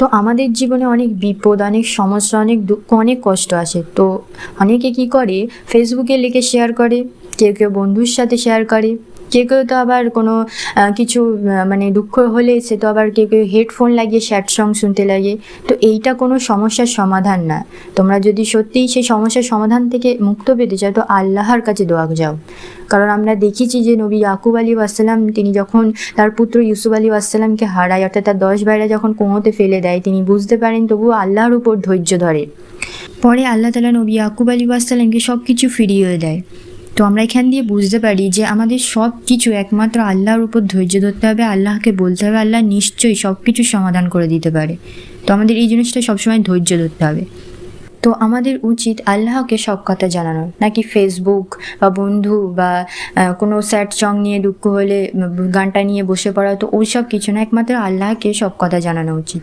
তো আমাদের জীবনে অনেক বিপদ, অনেক সমস্যা, অনেক দুঃখ, অনেক কষ্ট আসে। তো অনেকে কি করে, ফেসবুকে লিখে শেয়ার করে, কেউ কেউ বন্ধুর সাথে শেয়ার করে, কেউ কেউ তো আবার কোনো কিছু মানে দুঃখ হলে সে তো আবার কেউ কেউ হেডফোন লাগিয়ে স্যাড সং শুনতে লাগে। তো এইটা কোনো সমস্যার সমাধান না। তোমরা যদি সত্যিই সেই সমস্যার সমাধান থেকে মুক্ত পেতে চাও তো আল্লাহর কাছে দোয়া যাও। কারণ আমরা দেখেছি যে নবী ইয়াকুব আলী ওয়াসাল্লাম তিনি যখন তার পুত্র ইউসুফ আলী ওয়াসাল্লামকে হারায়, অর্থাৎ তার 10 ভাইরা যখন কুয়োতে ফেলে দেয়, তিনি বুঝতে পারেন তবুও আল্লাহর উপর ধৈর্য ধরে। পরে আল্লাহ তাআলা নবী ইয়াকুব আলী ওয়াসাল্লামকে সব কিছু ফিরিয়ে দেয়। তো আমরা এখান দিয়ে বুঝতে পারি যে আমাদের সব কিছু একমাত্র আল্লাহর উপর ধৈর্য ধরতে হবে, আল্লাহকে বলতে হবে, আল্লাহ নিশ্চয়ই সব কিছু সমাধান করে দিতে পারে। তো আমাদের এই জিনিসটা সবসময় ধৈর্য ধরতে হবে। তো আমাদের উচিত আল্লাহকে সব কথা জানানো, নাকি ফেসবুক বা বন্ধু বা কোনো স্যাড সং নিয়ে দুঃখ হলে গানটা নিয়ে বসে পড়া। তো ওই সব কিছু না, একমাত্র আল্লাহকে সব কথা জানানো উচিত।